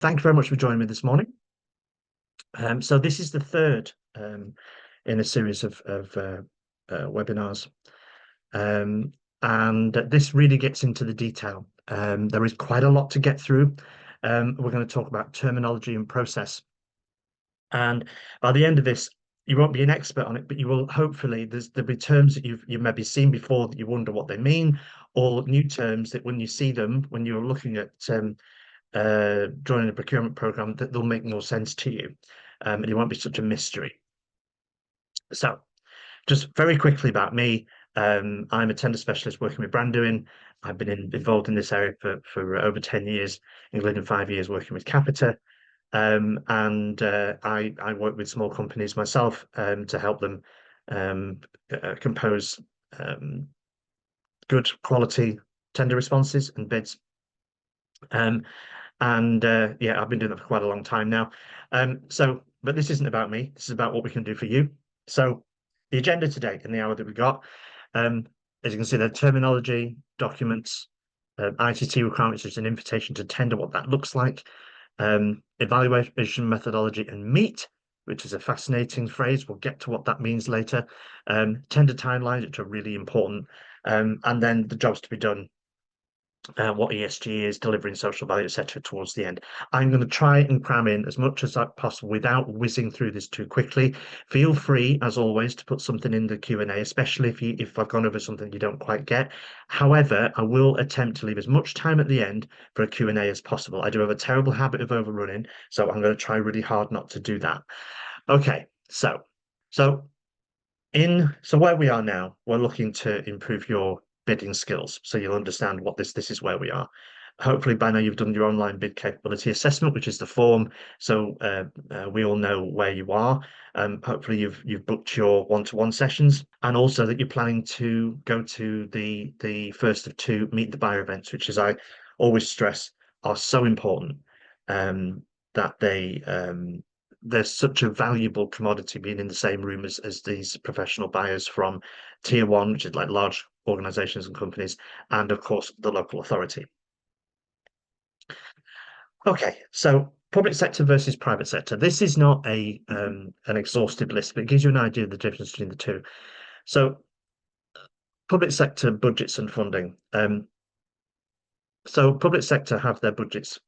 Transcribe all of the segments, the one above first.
Thank you very much for joining me this morning. So this is the third in a series of webinars, um, and this really gets into the detail. There is quite a lot to get through. We're going to talk about terminology and process, and by the end of this, you won't be an expert on it, but you will hopefully there'll be terms that you've maybe seen before that you wonder what they mean, or new terms that when you see them, when you're looking at joining a procurement program, that they'll make more sense to you, and it won't be such a mystery. So, just very quickly about me, I'm a tender specialist working with brand doing. I've been involved in this area for over 10 years, including 5 years working with Capita. And I work with small companies myself to help them compose good quality tender responses and bids. And yeah, I've been doing that for quite a long time now. But this isn't about me. This is about what we can do for you. So the agenda today in the hour that we got, um, as you can see, the terminology, documents, ITT requirements, is an invitation to tender, what that looks like, evaluation methodology, and meet, which is a fascinating phrase. We'll get to what that means later. Tender timelines, which are really important, and then the jobs to be done, what ESG is, delivering social value, etc. towards the end. I'm going to try and cram in as much as possible without whizzing through this too quickly. Feel free, as always, to put something in the Q&A, especially if I've gone over something you don't quite get. However, I will attempt to leave as much time at the end for a Q&A as possible. I do have a terrible habit of overrunning, so I'm going to try really hard not to do that. Okay, so where we are now, we're looking to improve your bidding skills, so you'll understand what this is where we are. Hopefully by now you've done your online bid capability assessment, which is the form, so we all know where you are. Hopefully you've booked your one-to-one sessions, and also that you're planning to go to the first of two meet the buyer events, which, as I always stress, are so important, that there's such a valuable commodity being in the same room as these professional buyers from tier one, which is like large organizations and companies, and of course the local authority. Okay, so public sector versus private sector. This is not an exhaustive list, but it gives you an idea of the difference between the two. So public sector budgets and funding. So public sector have their budgets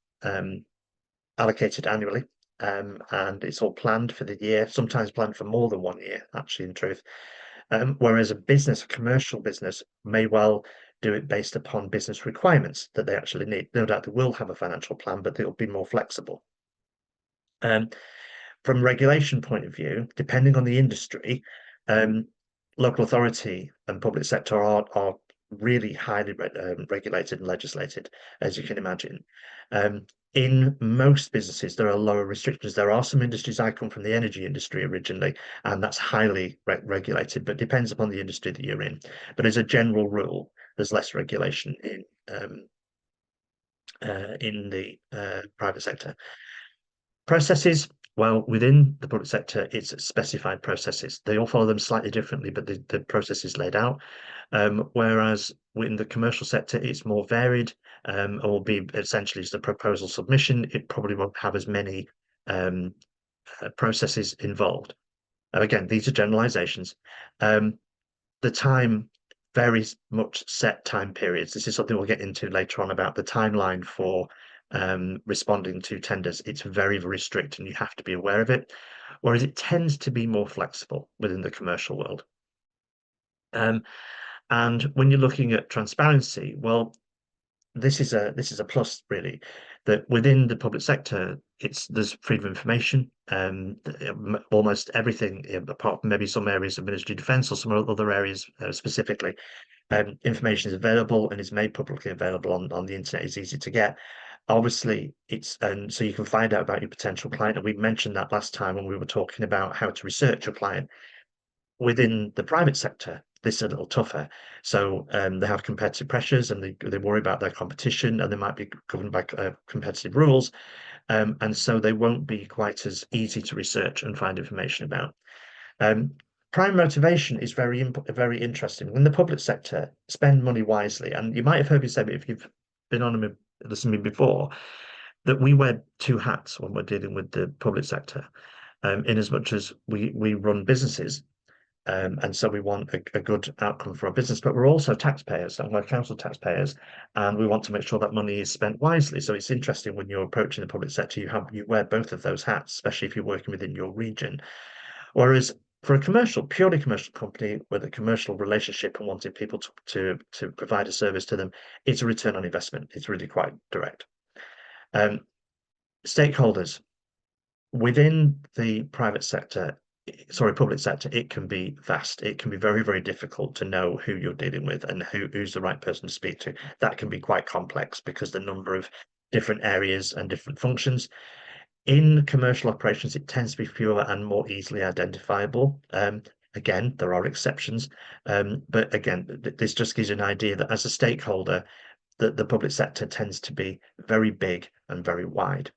allocated annually. And it's all planned for the year, sometimes planned for more than 1 year, actually, in truth. Whereas a commercial business, may well do it based upon business requirements that they actually need. No doubt they will have a financial plan, but they'll be more flexible. From regulation point of view, depending on the industry, local authority and public sector are really highly regulated and legislated, as you can imagine. In most businesses, there are lower restrictions. There are some industries. I come from the energy industry originally, and that's highly regulated, but depends upon the industry that you're in. But as a general rule, there's less regulation in the private sector. Processes, well, within the public sector, it's specified processes. They all follow them slightly differently, but the process is laid out. Whereas in the commercial sector, it's more varied, and will be essentially just a proposal submission. It probably won't have as many processes involved. And again, these are generalizations. The time varies much, set time periods. This is something we'll get into later on about the timeline for responding to tenders. It's very, very strict, and you have to be aware of it. Whereas it tends to be more flexible within the commercial world. And when you're looking at transparency, well, this is a plus, really, that within the public sector, there's freedom of information. Almost everything, apart from maybe some areas of military defence or some other areas specifically, information is available and is made publicly available on the internet. It's easy to get. Obviously, so you can find out about your potential client, and we mentioned that last time when we were talking about how to research your client. Within the private sector, this is a little tougher. So they have competitive pressures, and they worry about their competition, and they might be governed by competitive rules. And so they won't be quite as easy to research and find information about. Prime motivation is very interesting. In the public sector, spend money wisely. And you might have heard me say, but if you've been on and listened to me before, that we wear two hats when we're dealing with the public sector, in as much as we run businesses. And so we want a good outcome for our business, but we're also taxpayers and we're council taxpayers, and we want to make sure that money is spent wisely. So it's interesting when you're approaching the public sector, you wear both of those hats, especially if you're working within your region. Whereas for a purely commercial company with a commercial relationship and wanting people to provide a service to them, it's a return on investment. It's really quite direct. Um, Stakeholders within the private sector, sorry, public sector, it can be vast. It can be very, very difficult to know who you're dealing with and who's the right person to speak to. That can be quite complex because the number of different areas and different functions. In commercial operations, it tends to be fewer and more easily identifiable. Again, there are exceptions, but again, this just gives you an idea that as a stakeholder, the public sector tends to be very big and very wide.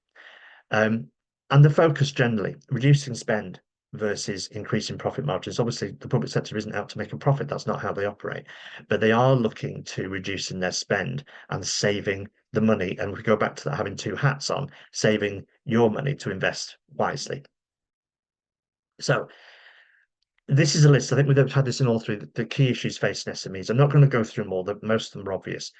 Um, and the focus generally, reducing spend versus increasing profit margins. Obviously, the public sector isn't out to make a profit. That's not how they operate. But they are looking to reducing their spend and saving the money. And we go back to that having two hats on, saving your money to invest wisely. So this is a list. I think we've had this in all three, the key issues facing SMEs. I'm not going to go through them all, most of them are obvious.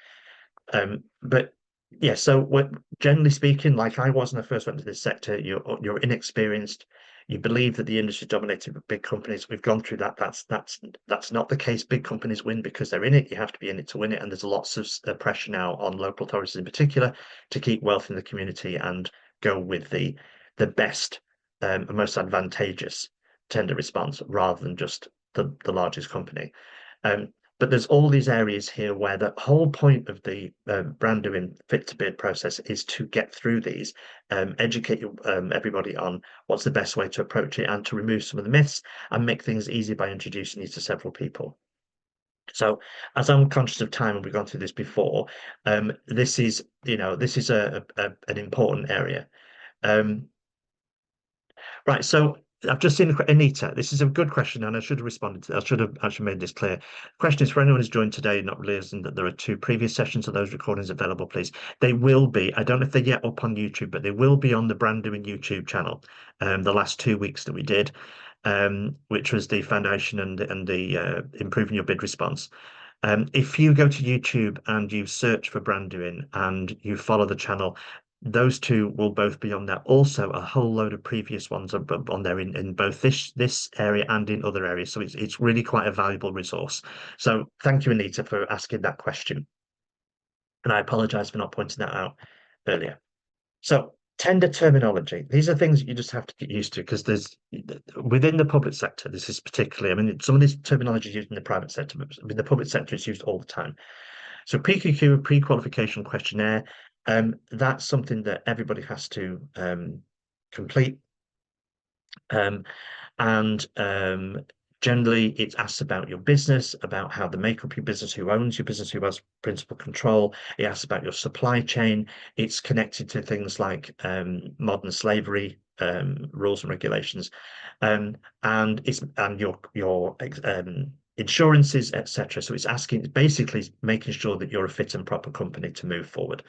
But yeah, so generally speaking, like I was when I first went into this sector, you're inexperienced. You believe that the industry is dominated by big companies. We've gone through that. That's not the case. Big companies win because they're in it. You have to be in it to win it. And there's lots of pressure now on local authorities in particular to keep wealth in the community and go with the best and most advantageous tender response rather than just the largest company. Um, but there's all these areas here where the whole point of the brand doing fit to bid process is to get through these, educate everybody on what's the best way to approach it and to remove some of the myths and make things easy by introducing these to several people. So as I'm conscious of time, and we've gone through this before, this is, this is an important area. Um, Right. So I've just seen Anita. This is a good question, and I should have responded to. I should have actually made this clear. Question is for anyone who's joined today, not realizing that there are two previous sessions of those recordings available, please. They will be. I don't know if they're yet up on YouTube, but they will be on the Brand Doing YouTube channel. The last 2 weeks that we did, which was the foundation and the improving your bid response. If you go to YouTube and you search for brand doing and you follow the channel, those two will both be on there. Also, a whole load of previous ones are on there in both this area and in other areas. So it's really quite a valuable resource. So thank you, Anita, for asking that question. And I apologize for not pointing that out earlier. So tender terminology. These are things that you just have to get used to because there's within the public sector, this is particularly, I mean, some of this terminology is used in the private sector, but in the public sector, it's used all the time. So PQQ, pre-qualification questionnaire, that's something that everybody has to complete. And generally, it's asked about your business, about how the makeup of your business, who owns your business, who has principal control. It asks about your supply chain. It's connected to things like modern slavery rules and regulations, and your insurances, etc. So it's asking, basically making sure that you're a fit and proper company to move forward.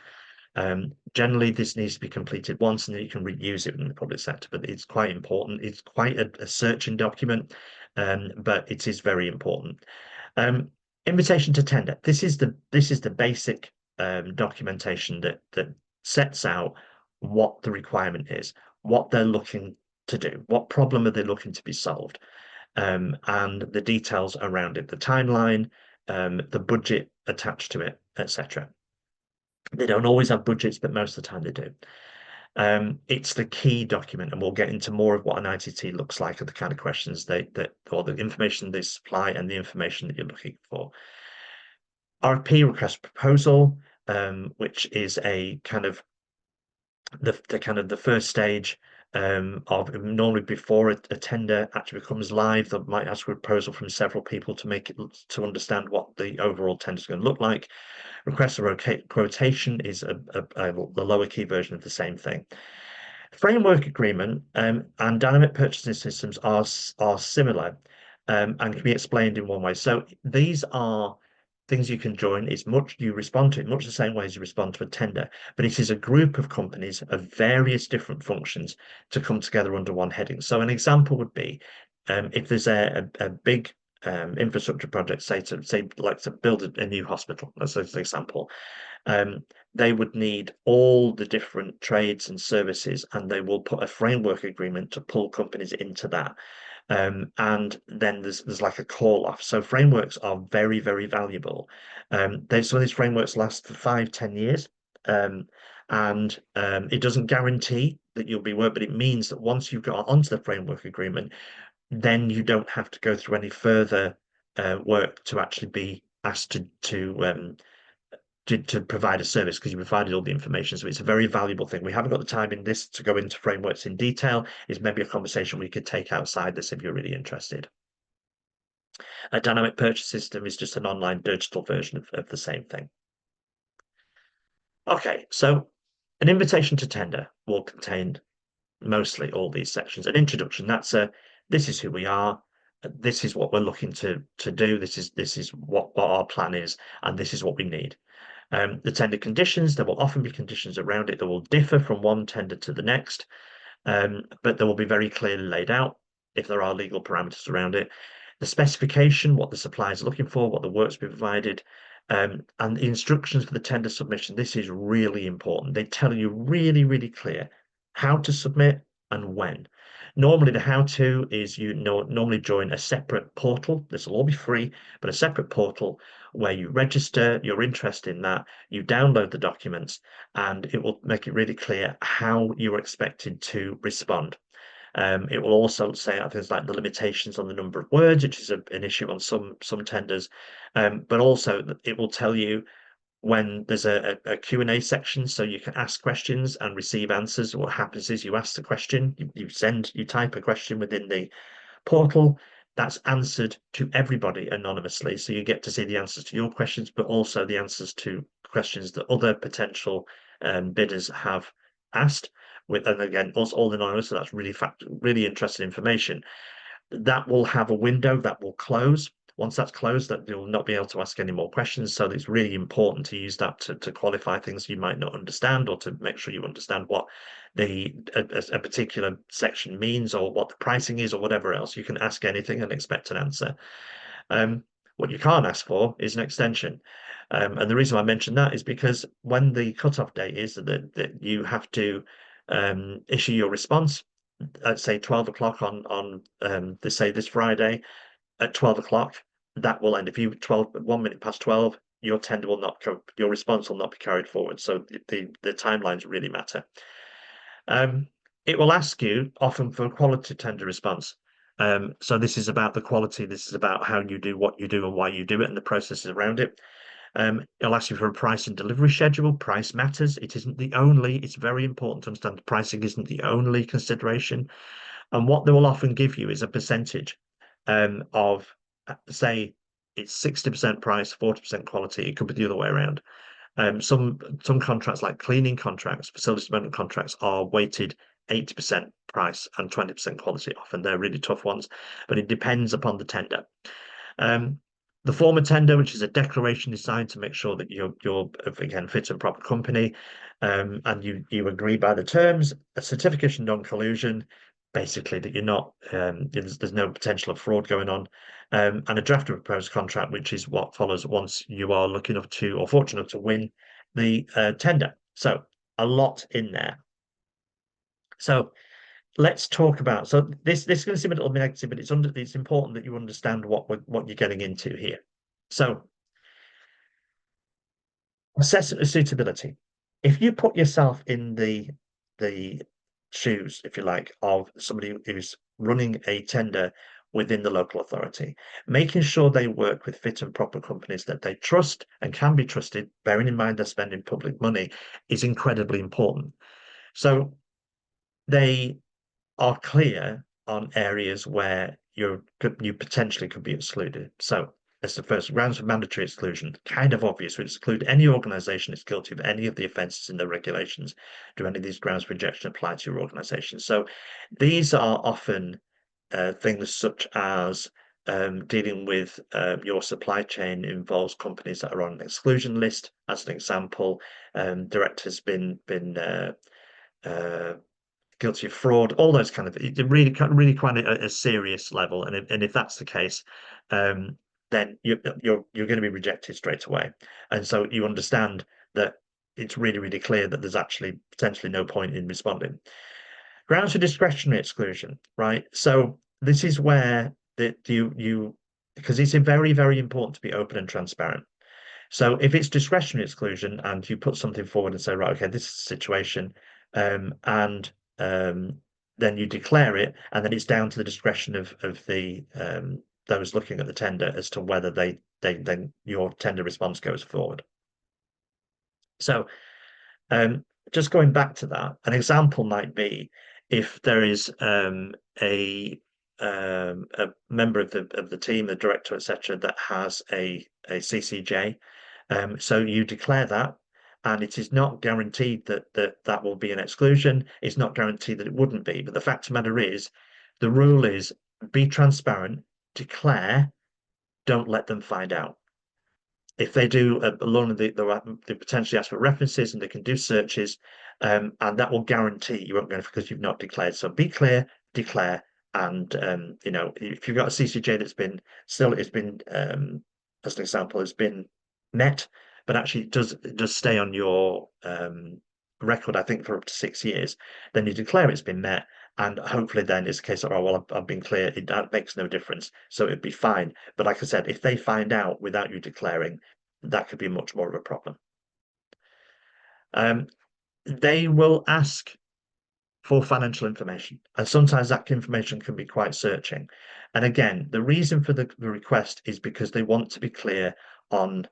Generally, this needs to be completed once and then you can reuse it in the public sector, but it's quite important. It's quite a searching document, but it is very important. Invitation to tender. This is the basic documentation that sets out what the requirement is, what they're looking to do, what problem are they looking to be solved, and the details around it, the timeline, the budget attached to it, etc. They don't always have budgets, but most of the time they do. It's the key document, and we'll get into more of what an ITT looks like and the kind of questions or the information they supply and the information that you're looking for. RFP, request proposal, which is a kind of the first stage of normally before a tender actually becomes live. They might ask for a proposal from several people to make it to understand what the overall tender is going to look like. Request for quotation is the lower key version of the same thing. Framework agreement and dynamic purchasing systems are similar and can be explained in one way. So these are things you can join is you respond to it much the same way as you respond to a tender, but it is a group of companies of various different functions to come together under one heading. So an example would be if there's a big infrastructure project, say like to build a new hospital, that's an example. Um, they would need all the different trades and services, and they will put a framework agreement to pull companies into that. And then there's like a call off. So frameworks are very, very valuable. Some of these frameworks last for 5, 10 years. And it doesn't guarantee that you'll be work, but it means that once you've got onto the framework agreement, then you don't have to go through any further work to actually be asked to provide a service because you provided all the information. So it's a very valuable thing. We haven't got the time in this to go into frameworks in detail. It's maybe a conversation we could take outside this if you're really interested. A dynamic purchase system is just an online digital version of the same thing. Okay, so an invitation to tender will contain mostly all these sections. An introduction, this is who we are, this is what we're looking to do, this is what our plan is, and this is what we need. The tender conditions, there will often be conditions around it that will differ from one tender to the next, but they will be very clearly laid out if there are legal parameters around it. The specification, what the supplier is looking for, what the work's be provided, and the instructions for the tender submission. This is really important. They tell you really, really clear how to submit and when. Normally, the how-to is normally join a separate portal. This will all be free, but a separate portal where you register your interest in that, you download the documents, and it will make it really clear how you're expected to respond. It will also say things like the limitations on the number of words, which is an issue on some tenders, but also it will tell you when there's a Q&A section, so you can ask questions and receive answers. What happens is you ask the question, you type a question within the portal that's answered to everybody anonymously. So you get to see the answers to your questions, but also the answers to questions that other potential bidders have asked. And again, also all anonymous. So that's really interesting information. That will have a window that will close. Once that's closed, that you'll not be able to ask any more questions. So it's really important to use that to qualify things you might not understand, or to make sure you understand what a particular section means, or what the pricing is, or whatever else. You can ask anything and expect an answer. What you can't ask for is an extension. And the reason I mentioned that is because when the cutoff date is that you have to issue your response at say 12 o'clock on this Friday at 12 o'clock, that will end. If you 1 minute past 12, your tender will not go, your response will not be carried forward. So the timelines really matter. It will ask you often for a quality tender response. So this is about the quality, this is about how you do what you do and why you do it and the processes around it. It'll ask you for a price and delivery schedule. Price matters. It's very important to understand the pricing isn't the only consideration. And what they will often give you is a percentage of, say, it's 60% price, 40% quality. It could be the other way around. Some contracts, like cleaning contracts, facility development contracts, are weighted 80% price and 20% quality. Often they're really tough ones, but it depends upon the tender. The former tender, which is a declaration designed to make sure that you're again fit and proper company, and you agree by the terms. A certificate of non-collusion, basically that you're not there's no potential of fraud going on, and a draft of proposed contract, which is what follows once you are lucky enough to, or fortunate enough to, win the tender. So a lot in there. So let's talk about, so this is going to seem a little bit negative, but it's important that you understand what you're getting into here. So assessment of suitability. If you put yourself in the shoes, if you like, of somebody who's running a tender within the local authority, making sure they work with fit and proper companies that they trust and can be trusted, bearing in mind they're spending public money, is incredibly important. So they are clear on areas where you potentially could be excluded. So that's the first. Grounds for mandatory exclusion, kind of obvious. We exclude any organisation that's guilty of any of the offences in the regulations. Do any of these grounds for rejection apply to your organisation? So these are often things such as dealing with your supply chain involves companies that are on an exclusion list. As an example, directors been guilty of fraud, all those kind of things. Really quite a serious level. And if that's the case, then you're going to be rejected straight away. And so you understand that it's really clear that there's actually potentially no point in responding. Grounds for discretionary exclusion, right? So this is where you because it's very important to be open and transparent. So if it's discretionary exclusion and you put something forward and say, right, okay, this is the situation, and then you declare it, and then it's down to the discretion of the those looking at the tender as to whether they then your tender response goes forward. So just going back to that, an example might be if there is a member of the team, the director, etc., that has a CCJ. So you declare that, and it is not guaranteed that will be an exclusion. It's not guaranteed that it wouldn't be. But the fact of the matter is, the rule is be transparent, declare, don't let them find out. If they do a loan, they potentially ask for references and they can do searches, and that will guarantee you won't go because you've not declared. So be clear, declare, and if you've got a CCJ that's been still it's been as an example has been met, but actually does stay on your record, I think, for up to 6 years, then you declare it's been met, and hopefully then it's a case of, oh, well, I've been clear, that makes no difference, so it'd be fine. But like I said, if they find out without you declaring, that could be much more of a problem. They will ask for financial information, and sometimes that information can be quite searching. And again, the reason for the request is because they want to be clear on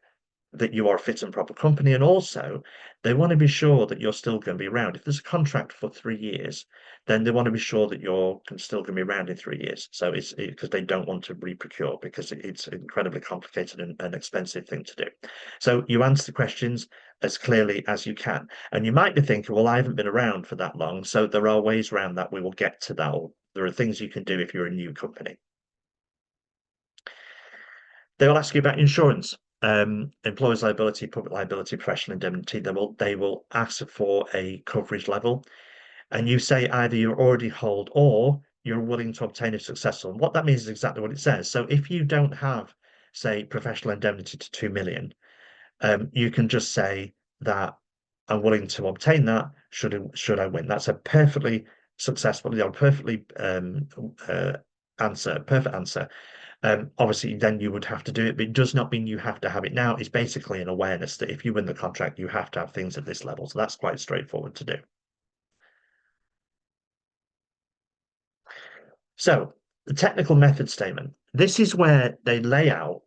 that you are a fit and proper company, and also they want to be sure that you're still going to be around. If there's a contract for 3 years, then they want to be sure that you're still going to be around in 3 years. So it's because they don't want to reprocure, because it's an incredibly complicated and expensive thing to do. So you answer the questions as clearly as you can. And you might be thinking, well, I haven't been around for that long, so there are ways around that. We will get to that. There are things you can do if you're a new company. They will ask you about insurance. Employer's liability, public liability, professional indemnity. They will ask for a coverage level, and you say either you already hold or you're willing to obtain if successful. And what that means is exactly what it says. So if you don't have, say, professional indemnity to 2 million, you can just say that I'm willing to obtain that should I win. That's a perfectly successful, perfectly perfect answer. Obviously, then you would have to do it, but it does not mean you have to have it now. It's basically an awareness that if you win the contract, you have to have things at this level. So that's quite straightforward to do. So the technical method statement, this is where they lay out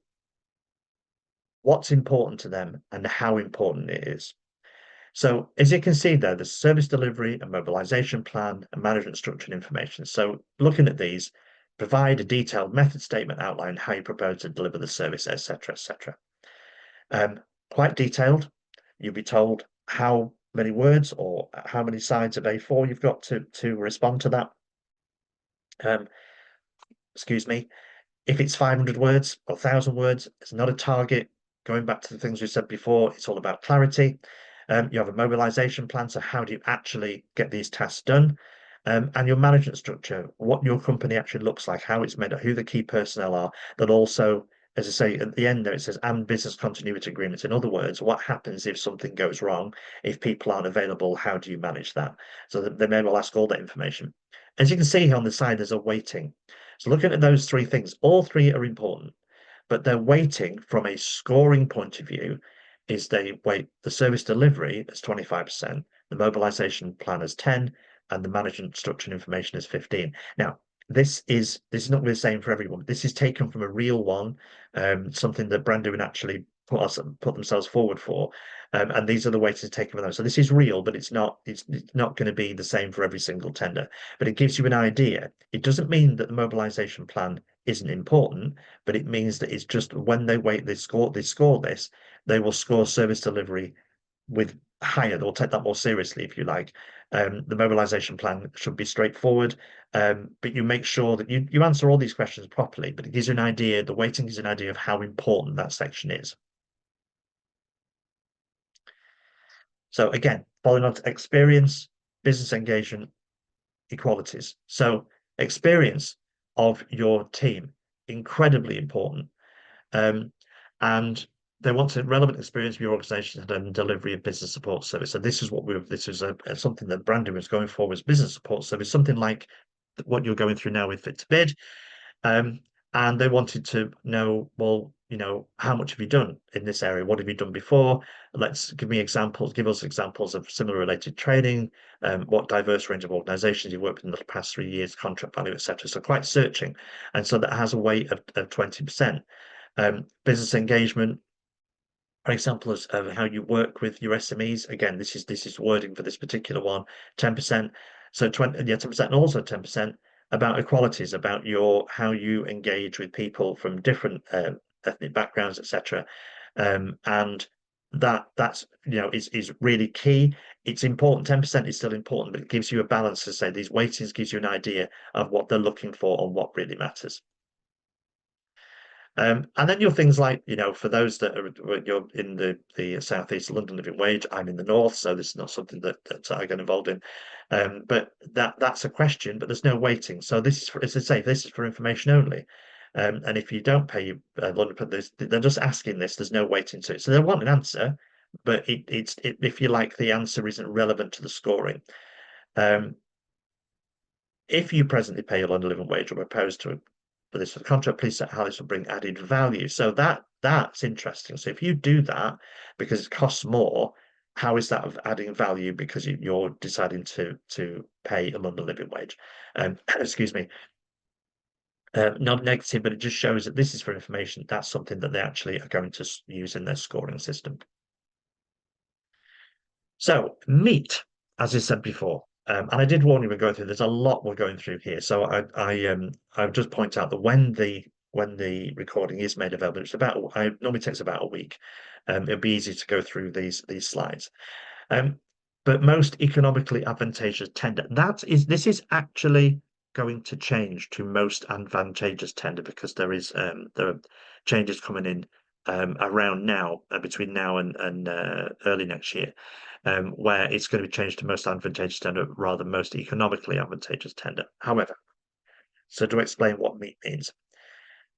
what's important to them and how important it is. So as you can see there, the service delivery, a mobilization plan, a management structure and information. So looking at these, provide a detailed method statement outline how you propose to deliver the service, etc., etc. Quite detailed. You'll be told how many words or how many sides of A4 you've got to respond to that. Excuse me. If it's 500 words or 1,000 words, it's not a target. Going back to the things we said before, it's all about clarity. You have a mobilization plan, so how do you actually get these tasks done? And your management structure, what your company actually looks like, how it's made up, who the key personnel are, but also, as I say, at the end there it says, and business continuity agreements. In other words, what happens if something goes wrong? If people aren't available, how do you manage that? So they may well ask all that information. As you can see here on the side, there's a weighting. So looking at those three things, all three are important, but they're weighting from a scoring point of view is they weight the service delivery as 25%, the mobilization plan as 10, and the management structure and information as 15. Now, this is not really the same for everyone. This is taken from a real one, something that Brandon actually put themselves forward for. And these are the weights taken for them. So this is real, but it's not going to be the same for every single tender. But it gives you an idea. It doesn't mean that the mobilization plan isn't important, but it means that it's just when they score this, they will score service delivery with higher, they'll take that more seriously, if you like. The mobilization plan should be straightforward, but you make sure that you answer all these questions properly, but it gives you an idea, the weighting gives you an idea of how important that section is. So again, following on to experience, business engagement, equalities. So experience of your team, incredibly important. And they want a relevant experience of your organization and delivery of business support service. So this is what this is something that branding was going for, was business support service, something like what you're going through now with Fit to Bid. And they wanted to know, well, how much have you done in this area? What have you done before? Give us examples of similar related training, what diverse range of organizations you worked with in the past 3 years, contract value, etc. So quite searching. And so that has a weight of 20%. Business engagement, an example of how you work with your SMEs. Again, this is wording for this particular one, 10%. So 10%, and also 10% about equalities, about how you engage with people from different ethnic backgrounds, etc. And that's is really key. It's important. 10% is still important, but it gives you a balance to say these weightings gives you an idea of what they're looking for and what really matters. And then you're things like, for those that you're in the southeast London living wage, I'm in the north, so this is not something that I get involved in. But that's a question, but there's no weighting. So this is as I say, this is for information only. And if you don't pay London, they're just asking this. There's no weighting to it, so they want an answer, but if you like, the answer isn't relevant to the scoring. If you presently pay your London living wage or propose to for this for the contract, please set how this will bring added value. So that's interesting. So if you do that because it costs more, how is that of adding value because you're deciding to pay a London living wage? Excuse me. Not negative, but it just shows that this is for information. That's something that they actually are going to use in their scoring system. So meat, as I said before, and I did warn you we're going through. There's a lot we're going through here, so I'll just point out that when the recording is made available, it normally takes about a week. It'll be easy to go through these slides. But most economically advantageous tender. This is actually going to change to most advantageous tender because there are changes coming in around now, between now and early next year, where it's going to be changed to most advantageous tender rather than most economically advantageous tender. However, so to explain what meat means,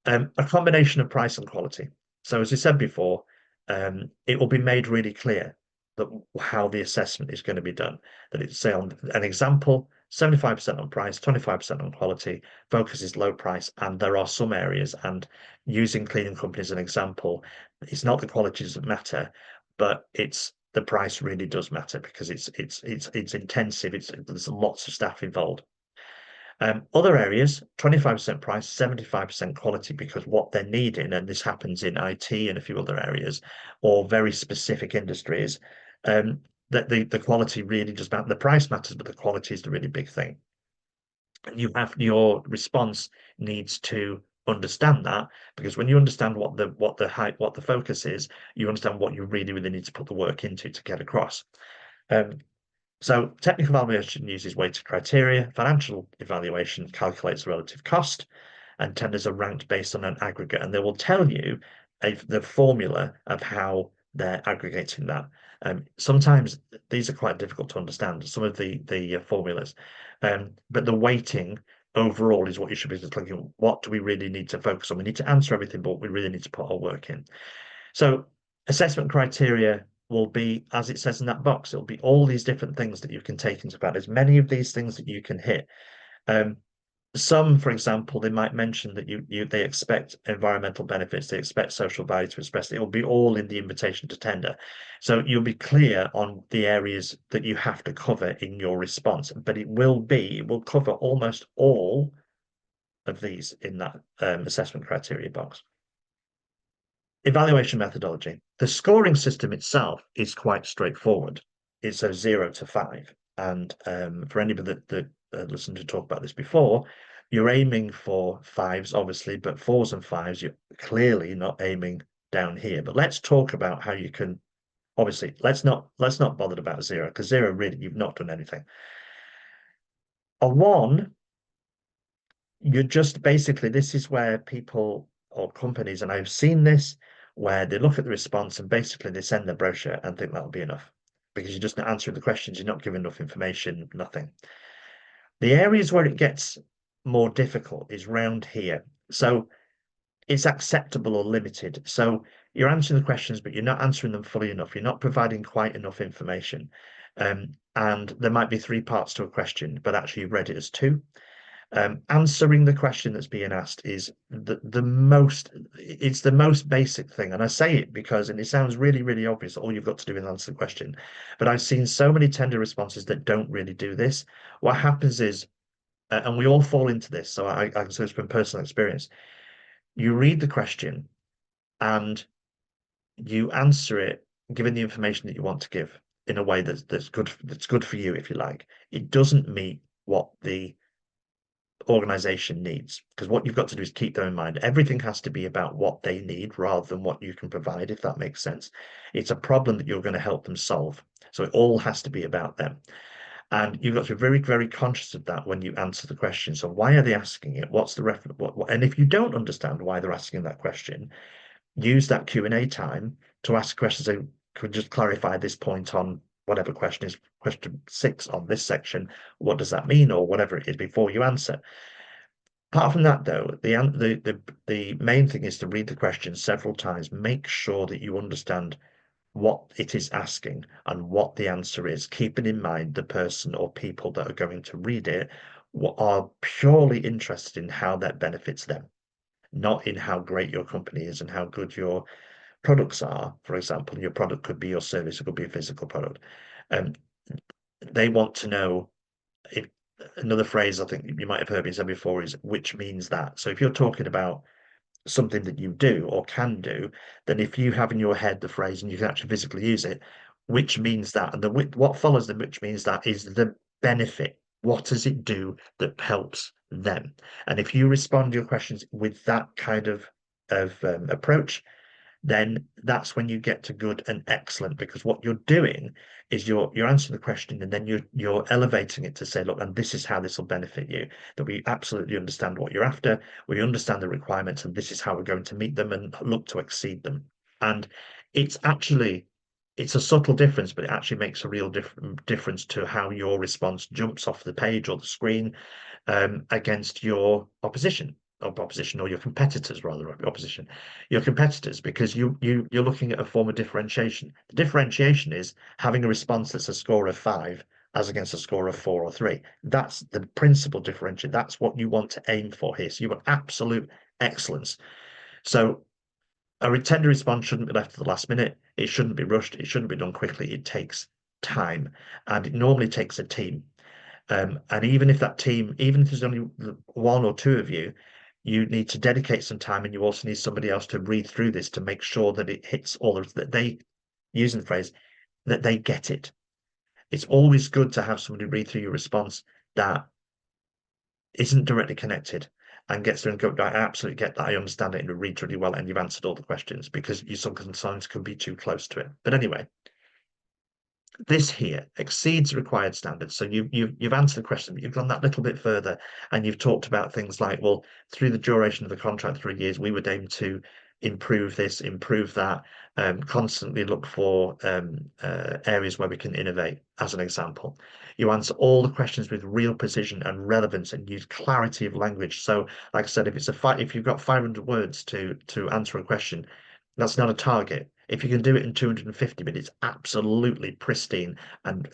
a combination of price and quality. So as I said before, it will be made really clear that how the assessment is going to be done. That it's, say, on an example, 75% on price, 25% on quality, focus is low price, and there are some areas, and using cleaning companies as an example, it's not the quality doesn't matter, but it's the price really does matter because it's intensive, there's lots of staff involved. Other areas, 25% price, 75% quality, because what they're needing, and this happens in IT and a few other areas, or very specific industries, that the quality really does matter. The price matters, but the quality is the really big thing. And your response needs to understand that, because when you understand what the focus is, you understand what you really need to put the work into to get across. So technical evaluation uses weighted criteria. Financial evaluation calculates the relative cost, and tenders are ranked based on an aggregate, and they will tell you the formula of how they're aggregating that. Sometimes these are quite difficult to understand, some of the formulas, but the weighting overall is what you should be looking. What do we really need to focus on? We need to answer everything, but we really need to put our work in. So assessment criteria will be, as it says in that box, it'll be all these different things that you can take into account. There's many of these things that you can hit. Some, for example, they might mention that they expect environmental benefits, they expect social value to express. It will be all in the invitation to tender. So you'll be clear on the areas that you have to cover in your response, but it will cover almost all of these in that assessment criteria box. Evaluation methodology. The scoring system itself is quite straightforward. It's a 0 to 5. And for anybody that listened to talk about this before, you're aiming for 5s, obviously, but 4s and 5s, you're clearly not aiming down here. But let's talk about how you can Obviously, let's not bother about zero, because zero really you've not done anything. A one, you're just basically, this is where people or companies, and I've seen this, where they look at the response and basically they send the brochure and think that'll be enough because you're just not answering the questions, you're not giving enough information, nothing. The areas where it gets more difficult is round here. So it's acceptable or limited. So you're answering the questions, but you're not answering them fully enough. You're not providing quite enough information. And there might be three parts to a question, but actually you've read it as two. Answering the question that's being asked is it's the most basic thing. And I say it because, and it sounds really, really obvious, all you've got to do is answer the question. But I've seen so many tender responses that don't really do this. What happens is, and we all fall into this, so I can say it's from personal experience. You read the question and you answer it, given the information that you want to give in a way that's good for you, if you like. It doesn't meet what the organization needs, because what you've got to do is keep them in mind. Everything has to be about what they need rather than what you can provide, if that makes sense. It's a problem that you're going to help them solve. So it all has to be about them. And you've got to be very, very conscious of that when you answer the question. So why are they asking it? What's the reference? And if you don't understand why they're asking that question, use that Q&A time to ask questions that could just clarify this point on whatever question is question 6 on this section. What does that mean, or whatever it is, before you answer. Apart from that, though, the main thing is to read the question several times. Make sure that you understand what it is asking and what the answer is, keeping in mind the person or people that are going to read it are purely interested in how that benefits them, not in how great your company is and how good your products are. For example, your product could be your service, it could be a physical product. Um, they want to know if another phrase I think you might have heard me say before is which means that. So if you're talking about something that you do or can do, then if you have in your head the phrase and you can actually physically use it, which means that, and what follows the which means that is the benefit. What does it do that helps them? And if you respond to your questions with that kind of approach, then that's when you get to good and excellent, because what you're doing is you're answering the question and then you're elevating it to say, look, and this is how this will benefit you, that we absolutely understand what you're after, we understand the requirements, and this is how we're going to meet them and look to exceed them. And it's a subtle difference, but it actually makes a real difference to how your response jumps off the page or the screen against your opposition, or your competitors, rather, opposition, your competitors, because you're looking at a form of differentiation. The differentiation is having a response that's a score of 5 as against a score of 4 or 3. That's the principal differentiation. That's what you want to aim for here. So you want absolute excellence. So a tender response shouldn't be left to the last minute. It shouldn't be rushed. It shouldn't be done quickly. It takes time, and it normally takes a team. And even if that team, even if there's only one or two of you, you need to dedicate some time, and you also need somebody else to read through this to make sure that it hits all of that they, using the phrase, that they get it. It's always good to have somebody read through your response that isn't directly connected and gets through and go, I absolutely get that. I understand it and it reads really well, and you've answered all the questions, because you sometimes can be too close to it. But anyway, this here exceeds required standards. So you've answered the question, but you've gone that little bit further, and you've talked about things like, well, through the duration of the contract, 3 years, we would aim to improve this, improve that, constantly look for areas where we can innovate, as an example. You answer all the questions with real precision and relevance, and use clarity of language. So, like I said, if you've got 500 words to answer a question, that's not a target. If you can do it in 250 minutes, absolutely pristine, and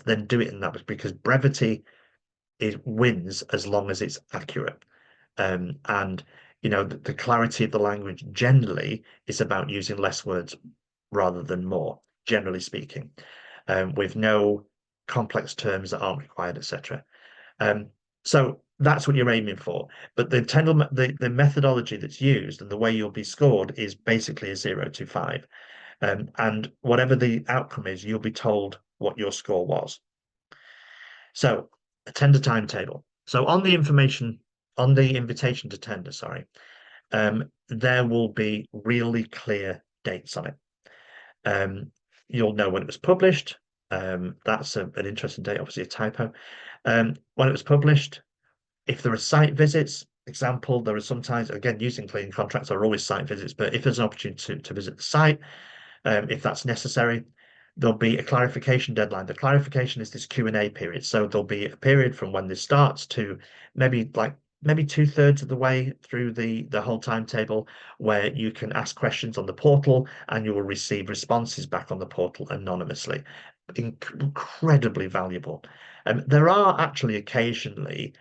then do it in that, because brevity wins as long as it's accurate. And the clarity of the language generally is about using less words rather than more, generally speaking, with no complex terms that aren't required, etc. So that's what you're aiming for. But the methodology that's used and the way you'll be scored is basically a 0 to 5. And whatever the outcome is, you'll be told what your score was. So a tender timetable. So on the invitation to tender, sorry, there will be really clear dates on it. you'll know when it was published. That's an interesting date, obviously a typo. When it was published, if there are site visits, example, there are sometimes, again, using cleaning contracts are always site visits, but if there's an opportunity to visit the site, if that's necessary, there'll be a clarification deadline. The clarification is this Q&A period. So there'll be a period from when this starts to maybe 2/3 of the way through the whole timetable where you can ask questions on the portal and you will receive responses back on the portal anonymously. Incredibly valuable. There are actually occasionally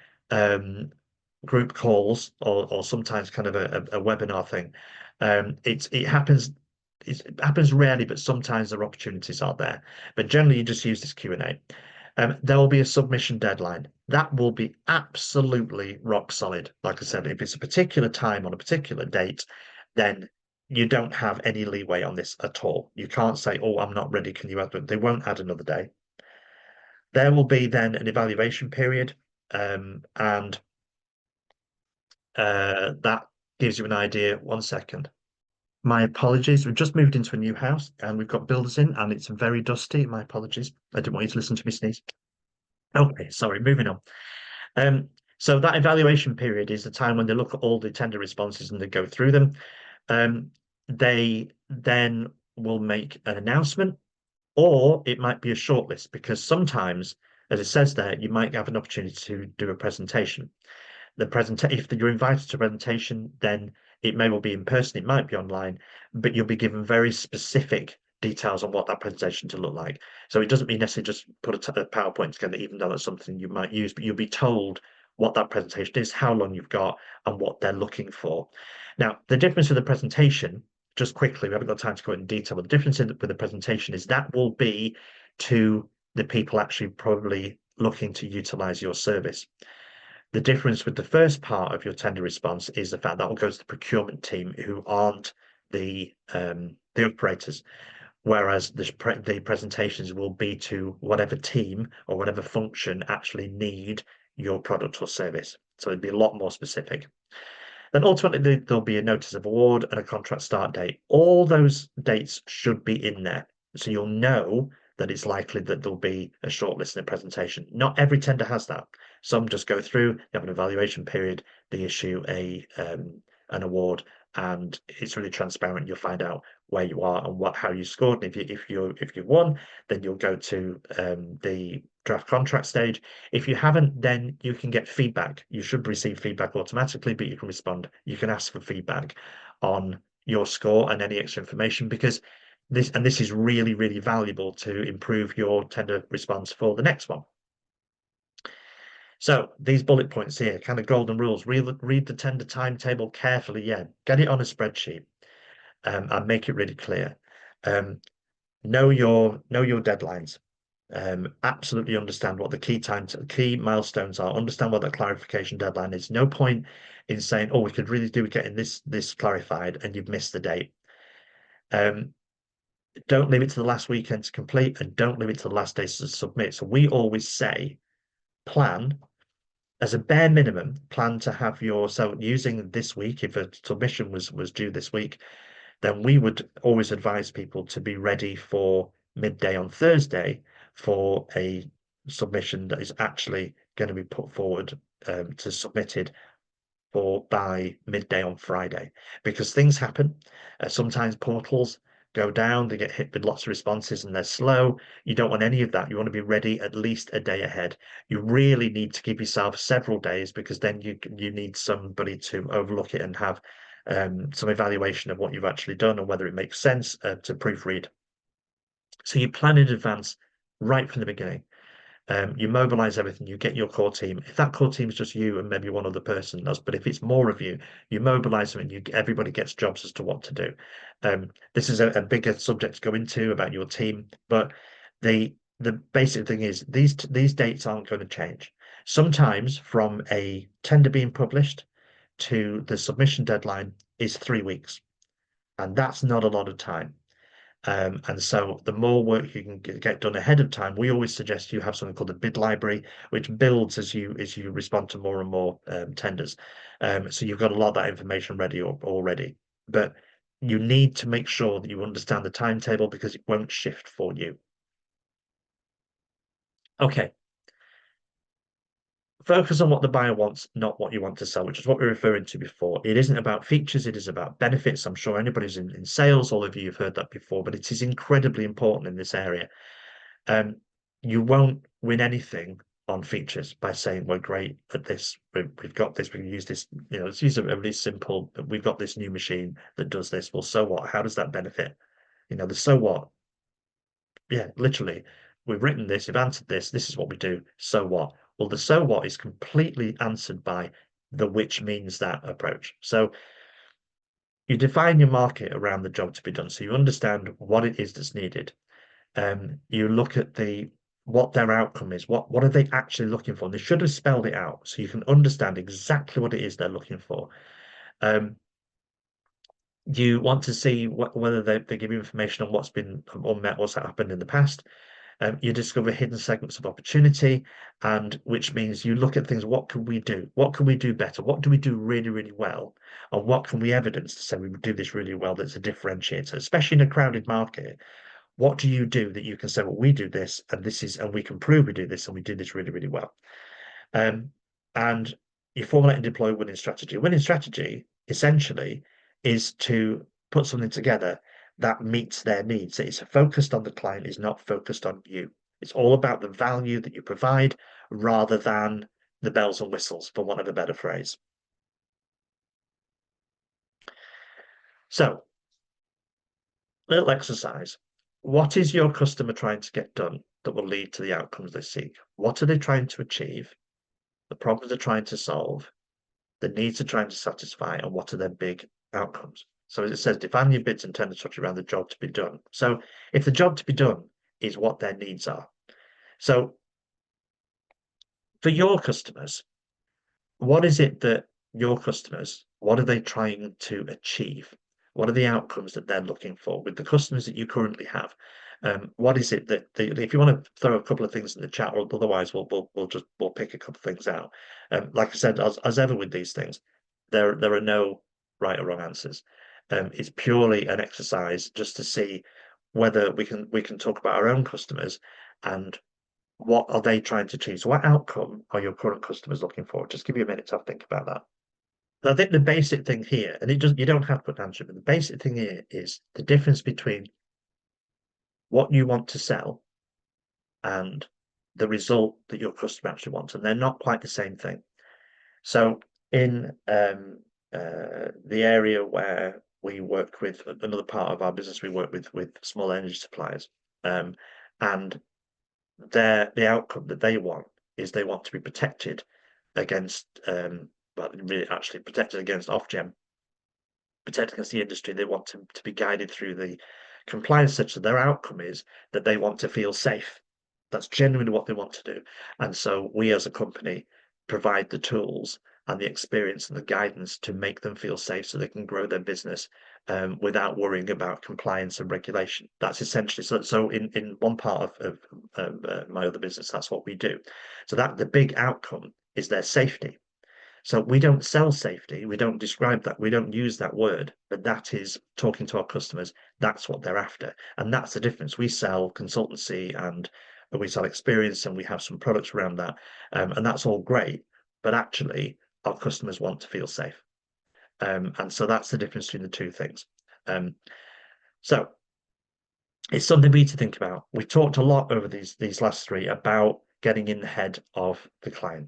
group calls or sometimes kind of a webinar thing. It happens rarely, but sometimes there are opportunities are there. But generally, you just use this Q&A. There will be a submission deadline. That will be absolutely rock solid. Like I said, if it's a particular time on a particular date, then you don't have any leeway on this at all. You can't say, "Oh, I'm not ready. Can you add?" They won't add another day. There will be then an evaluation period, and that gives you an idea. One second. My apologies. We've just moved into a new house and we've got builders in and it's very dusty. My apologies. I didn't want you to listen to me sneeze. Okay, sorry, moving on. Um, so that evaluation period is the time when they look at all the tender responses and they go through them. They then will make an announcement, or it might be a shortlist, because sometimes, as it says there, you might have an opportunity to do a presentation. If you're invited to a presentation, then it may well be in person, it might be online, but you'll be given very specific details on what that presentation to look like. So it doesn't mean necessarily just put a PowerPoint together, even though that's something you might use, but you'll be told what that presentation is, how long you've got, and what they're looking for. Now, the difference with the presentation, just quickly, we haven't got time to go into detail, but the difference with the presentation is that will be to the people actually probably looking to utilize your service. The difference with the first part of your tender response is the fact that will go to the procurement team who aren't the operators, whereas the presentations will be to whatever team or whatever function actually need your product or service. So it'd be a lot more specific. Then ultimately there'll be a notice of award and a contract start date. All those dates should be in there. So you'll know that it's likely that there'll be a shortlist and a presentation. Not every tender has that. Some just go through, they have an evaluation period, they issue an award, and it's really transparent. You'll find out where you are and how you scored. And if you won, then you'll go to the draft contract stage. If you haven't, then you can get feedback. You should receive feedback automatically, but you can respond. You can ask for feedback on your score and any extra information, because this is really, really valuable to improve your tender response for the next one. So these bullet points here, kind of golden rules. Read the tender timetable carefully. Yeah, get it on a spreadsheet, and make it really clear. Know your deadlines. Absolutely understand what the key milestones are. Understand what that clarification deadline is. No point in saying, "Oh, we could really do with getting this clarified," and you've missed the date. Don't leave it to the last weekend to complete, and don't leave it to the last day to submit. So we always say, plan as a bare minimum, plan to have so using this week, if a submission was due this week, then we would always advise people to be ready for midday on Thursday for a submission that is actually going to be put forward to submitted by midday on Friday, because things happen. Sometimes portals go down, they get hit with lots of responses and they're slow. You don't want any of that. You want to be ready at least a day ahead. You really need to give yourself several days, because then you need somebody to overlook it and have some evaluation of what you've actually done and whether it makes sense to proofread. So you plan in advance right from the beginning. You mobilize everything, you get your core team. If that core team is just you and maybe one other person does, but if it's more of you, you mobilize them and everybody gets jobs as to what to do. This is a bigger subject to go into about your team, but the basic thing is these dates aren't going to change. Sometimes from a tender being published to the submission deadline is 3 weeks, and that's not a lot of time. And so the more work you can get done ahead of time, we always suggest you have something called a bid library, which builds as you respond to more and more tenders. So you've got a lot of that information ready already. But you need to make sure that you understand the timetable because it won't shift for you. Okay, focus on what the buyer wants, not what you want to sell, which is what we were referring to before. It isn't about features, it is about benefits. I'm sure anybody's in sales, all of you have heard that before, but it is incredibly important in this area. You won't win anything on features by saying we're great at this, we've got this, we can use this, let's use a really simple, we've got this new machine that does this. Well, so what? How does that benefit? The so what? Yeah, literally, we've written this, we've answered this is what we do. So what? Well, the so what is completely answered by the which means that approach. So you define your market around the job to be done. So you understand what it is that's needed. You look at what their outcome is. What are they actually looking for? And they should have spelled it out so you can understand exactly what it is they're looking for. You want to see whether they give you information on what's been unmet, what's happened in the past. You discover hidden segments of opportunity, and which means you look at things. What can we do? What can we do better? What do we do really, really well? And what can we evidence to say we do this really well that's a differentiator, especially in a crowded market? What do you do that you can say, well, we do this, and we can prove we do this, and we do this really, really well. And you formulate and deploy a winning strategy. Winning strategy essentially is to put something together that meets their needs. It's focused on the client, is not focused on you. It's all about the value that you provide rather than the bells and whistles, for want of a better phrase. So, little exercise. What is your customer trying to get done that will lead to the outcomes they seek? What are they trying to achieve? The problems they're trying to solve, the needs they're trying to satisfy, and what are their big outcomes? So as it says, define your bids and turn the structure around the job to be done. So if the job to be done is what their needs are. So for your customers, what is it that your customers, what are they trying to achieve? What are the outcomes that they're looking for with the customers that you currently have? What is it that if you want to throw a couple of things in the chat, or otherwise we'll pick a couple of things out. Like I said, as ever with these things, there are no right or wrong answers. It's purely an exercise just to see whether we can talk about our own customers and what are they trying to achieve. So what outcome are your current customers looking for? Just give you a minute to think about that. I think the basic thing here, and you don't have to put an answer, but the basic thing here is the difference between what you want to sell and the result that your customer actually wants, and they're not quite the same thing. So in the area where we work with another part of our business, we work with small energy suppliers, and the outcome that they want is they want to be protected against well, really actually protected against Ofgem, protected against the industry. They want to be guided through the compliance such that their outcome is that they want to feel safe. That's genuinely what they want to do. And so we as a company provide the tools and the experience and the guidance to make them feel safe so they can grow their business without worrying about compliance and regulation. That's essentially so in one part of my other business, that's what we do. So that the big outcome is their safety. So we don't sell safety, we don't describe that, we don't use that word, but that is talking to our customers. That's what they're after. And that's the difference. We sell consultancy and we sell experience and we have some products around that. And that's all great. But actually, our customers want to feel safe. And so that's the difference between the two things. So it's something we need to think about. We talked a lot over these last three about getting in the head of the client.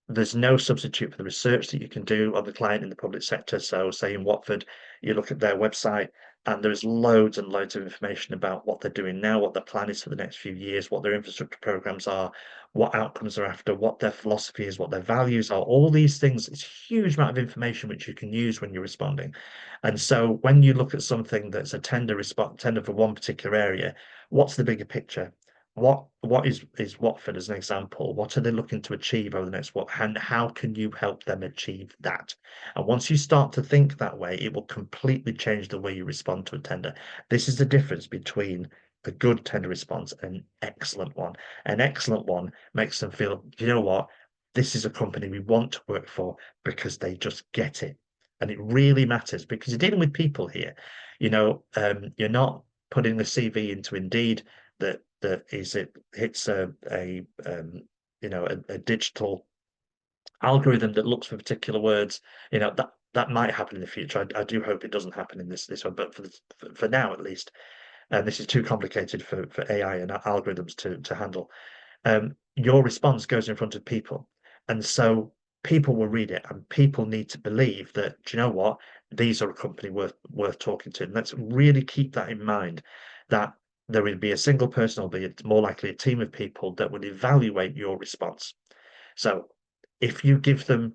There's no substitute for the research that you can do on the client in the public sector. So say in Watford, you look at their website and there's loads and loads of information about what they're doing now, what their plan is for the next few years, what their infrastructure programs are, what outcomes are after, what their philosophy is, what their values are, all these things. It's a huge amount of information which you can use when you're responding. And so when you look at something that's a tender for one particular area, what's the bigger picture? What is Watford as an example? What are they looking to achieve over the next and how can you help them achieve that? And once you start to think that way, it will completely change the way you respond to a tender. This is the difference between a good tender response and an excellent one. An excellent one makes them feel, you know what, this is a company we want to work for because they just get it. And it really matters because you're dealing with people here. You're not putting a CV into Indeed that is it hits a digital algorithm that looks for particular words. That might happen in the future. I do hope it doesn't happen in this one, but for now at least, this is too complicated for AI and algorithms to handle. Your response goes in front of people. And so people will read it and people need to believe that, do you know what? These are a company worth talking to. And let's really keep that in mind that there will be a single person, or be more likely a team of people that would evaluate your response. So if you give them,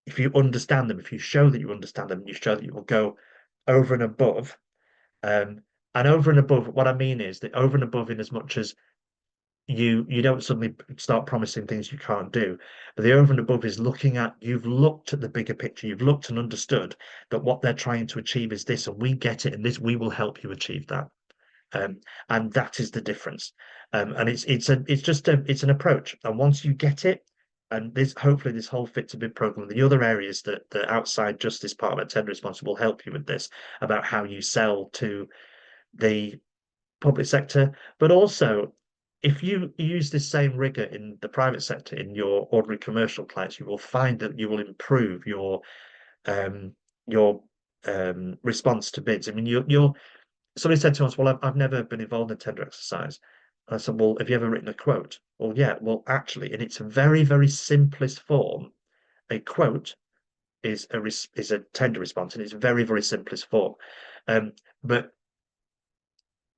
if you understand them, if you show that you understand them, you show that you will go over and above. Um, and over and above, what I mean is that over and above in as much as you don't suddenly start promising things you can't do. But the over and above is you've looked at the bigger picture, you've looked and understood that what they're trying to achieve is this, and we get it, and this we will help you achieve that. Um, and that is the difference. And it's an approach. And once you get it, and this hopefully this whole fit to bid program, the other areas that outside just this part of tender response will help you with this about how you sell to the public sector, but also if you use this same rigor in the private sector in your ordinary commercial clients, you will find that you will improve um, your response to bids. I mean, you're somebody said to us, "Well, I've never been involved in a tender exercise." I said, "Well, have you ever written a quote?" Well, yeah. Well, actually, in its very, very simplest form, a quote is a tender response in its very, very simplest form. But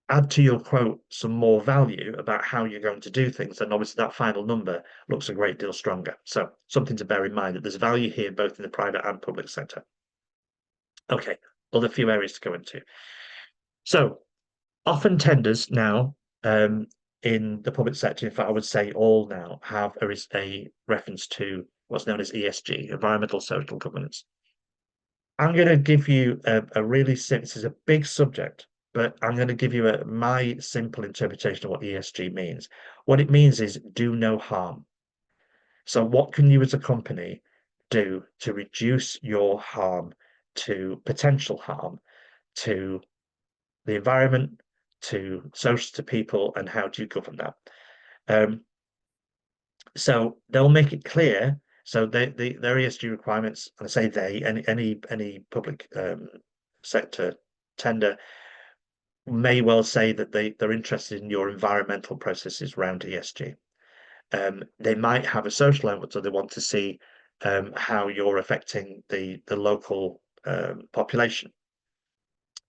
add to your quote some more value about how you're going to do things, and obviously that final number looks a great deal stronger. So something to bear in mind that there's value here both in the private and public sector. Okay, other few areas to go into. So often tenders now in the public sector, in fact, I would say all now have a reference to what's known as ESG, environmental social governance. I'm going to give you a really simple, this is a big subject, but I'm going to give you my simple interpretation of what ESG means. What it means is do no harm. So what can you as a company do to reduce your harm to potential harm to the environment, to people, and how do you govern that? Um, so they'll make it clear. So their ESG requirements, and I say any public sector tender may well say that they're interested in your environmental processes around ESG. They might have a social element, so they want to see how you're affecting the local population,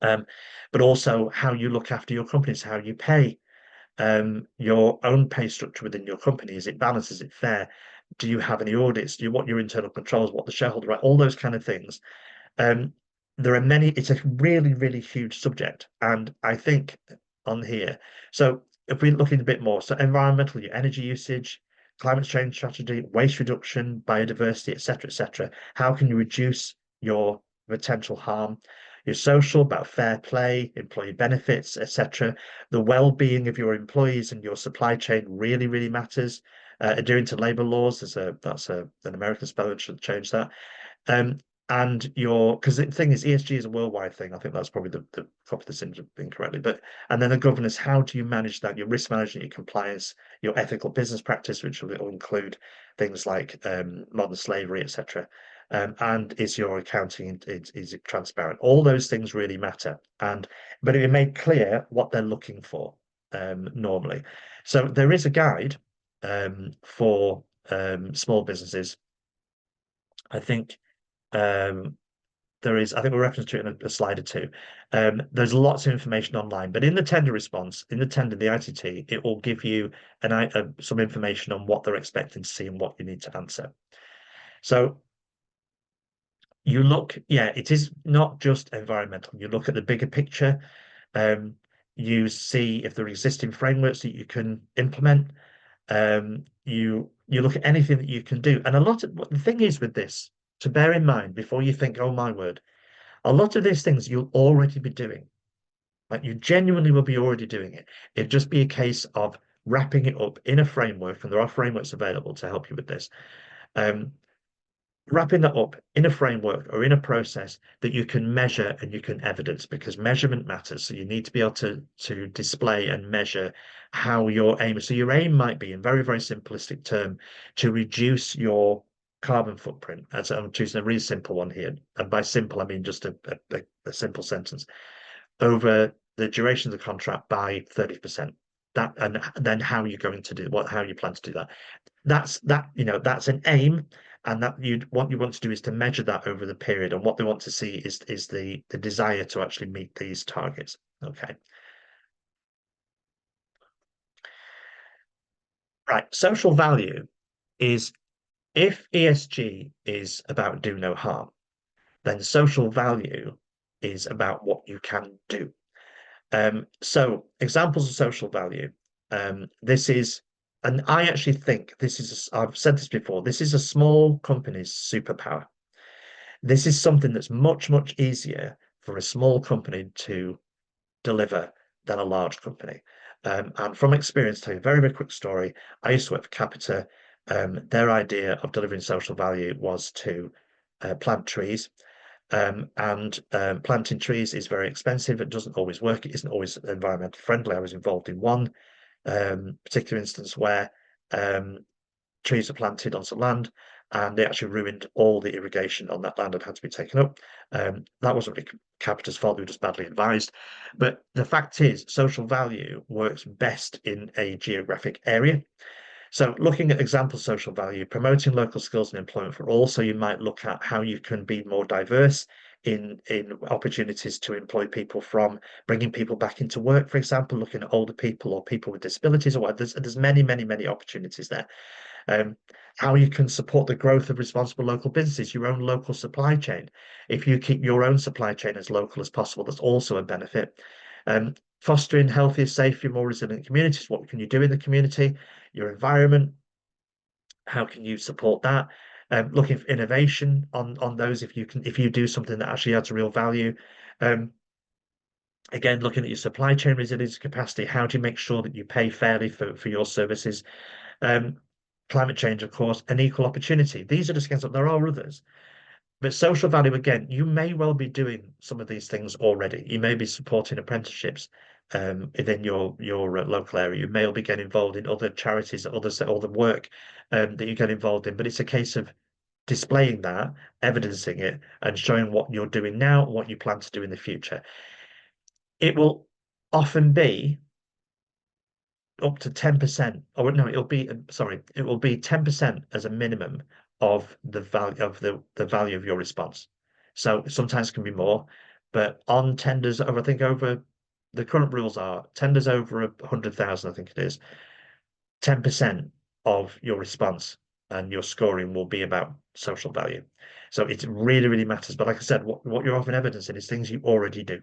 but also how you look after your companies, how you pay your own pay structure within your company. Is it balanced? Is it fair? Do you have any audits? Do you what your internal controls? What the shareholder right? All those kind of things. Um, there are many. It's a really, really huge subject, and I think on here. So if we look in a bit more, so environmental, your energy usage, climate change strategy, waste reduction, biodiversity, etc., etc. How can you reduce your potential harm? Your social, about fair play, employee benefits, etc. The well-being of your employees and your supply chain really, really matters. Adhering to labour laws, an American spelling, should change that. Um, and because the thing is, ESG is a worldwide thing. I think that's probably the copy this incorrectly. But and then the governance, how do you manage that? Your risk management, your compliance, your ethical business practice, which will include things like modern slavery, etc. And is your accounting is it transparent? All those things really matter. But it made clear what they're looking for normally. So there is a guide for small businesses. I think um, I think we'll reference to it in a slide or two. There's lots of information online, but in the tender response, in the ITT, it will give you some information on what they're expecting to see and what you need to answer. So it is not just environmental. You look at the bigger picture. Um, you see if there are existing frameworks that you can implement. You look at anything that you can do, and the thing is with this to bear in mind before you think, oh my word. A lot of these things you'll already be doing. Like you genuinely will be already doing it. It'd just be a case of wrapping it up in a framework, and there are frameworks available to help you with this. Um, wrapping that up in a framework or in a process that you can measure and you can evidence, because measurement matters. So you need to be able to display and measure how your aim. So your aim might be, in very, very simplistic term, to reduce your carbon footprint. As I'm choosing a really simple one here. And by simple, I mean just a simple sentence. Over the duration of the contract by 30%. That, and then how you're going to do how you plan to do that. That's an aim, and that you what you want to do is to measure that over the period, and what they want to see is the desire to actually meet these targets. Okay. Right. Social value is, if ESG is about do no harm, then social value is about what you can do. So examples of social value. This is, and I actually think this is, I've said this before, this is a small company's superpower. This is something that's much, much easier for a small company to deliver than a large company. And from experience, tell you a very, very quick story. I used to work for Capita. Their idea of delivering social value was to plant trees. And planting trees is very expensive. It doesn't always work. It isn't always environmentally friendly. I was involved in one particular instance where um, trees were planted on some land, and they actually ruined all the irrigation on that land and had to be taken up. That wasn't really Capita's fault. They were just badly advised. But the fact is, social value works best in a geographic area. So looking at example social value, promoting local skills and employment for all. So you might look at how you can be more diverse in opportunities to employ people, from bringing people back into work, for example, looking at older people or people with disabilities or what. There's many, many, many opportunities there. How you can support the growth of responsible local businesses, your own local supply chain. If you keep your own supply chain as local as possible, that's also a benefit. Fostering healthier, safer, more resilient communities. What can you do in the community? Your environment, how can you support that? Looking for innovation on those, if you do something that actually adds real value. Um, Again, looking at your supply chain resilience capacity, how do you make sure that you pay fairly for your services? Um, Climate change, of course, and equal opportunity. These are just against, there are others. But social value, again, you may well be doing some of these things already. You may be supporting apprenticeships within your local area. You may well be getting involved in other charities, other work that you get involved in. But it's a case of displaying that, evidencing it, and showing what you're doing now, what you plan to do in the future. It will often be up to 10%, or no, it will be 10% as a minimum of the value of the value of your response. So sometimes it can be more, but on tenders over, I think over the current rules are tenders over 100,000, I think it is, 10% of your response and your scoring will be about social value. So it really, really matters. But like I said, what you're often evidencing is things you already do.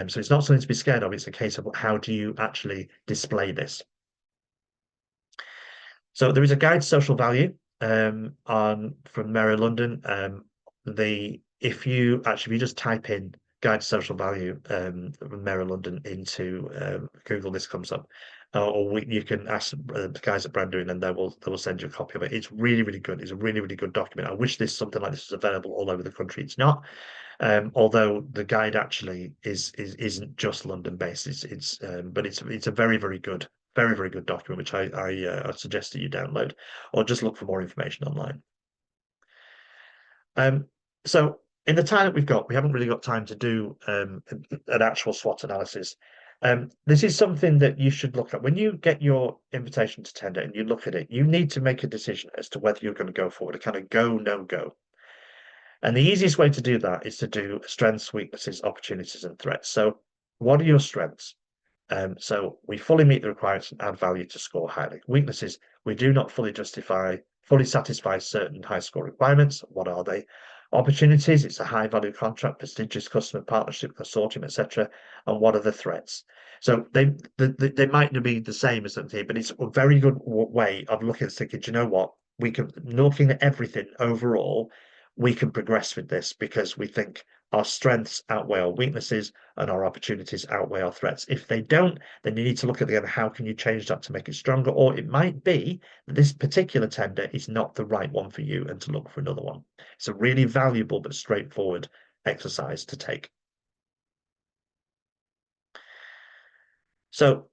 So it's not something to be scared of. It's a case of how do you actually display this? So there is a guide to social value on from Mary London. The if you just type in guide to social value from Mary London into Google, this comes up. You can ask the guys at Brandon, and they will send you a copy of it. It's really, really good. It's a really, really good document. I wish something like this was available all over the country. It's not. Although the guide actually isn't just London based. But it's a very, very good, very, very good document, which I suggest that you download or just look for more information online. Um, so in the time that we've got, we haven't really got time to do an actual SWOT analysis. This is something that you should look at when you get your invitation to tender and you look at it. You need to make a decision as to whether you're going to go forward, a kind of go, no go. And the easiest way to do that is to do strengths, weaknesses, opportunities, and threats. So, what are your strengths? So we fully meet the requirements and add value to score highly. Weaknesses, we do not fully satisfy certain high score requirements. What are they? Opportunities, it's a high value contract, prestigious customer partnership, consortium, etc. And what are the threats? So they might not be the same as something, but it's a very good way of looking and thinking, do you know what? We can, looking at everything overall, we can progress with this because we think our strengths outweigh our weaknesses and our opportunities outweigh our threats. If they don't, then you need to look at again, how can you change that to make it stronger? Or it might be that this particular tender is not the right one for you and to look for another one. It's a really valuable but straightforward exercise to take. So,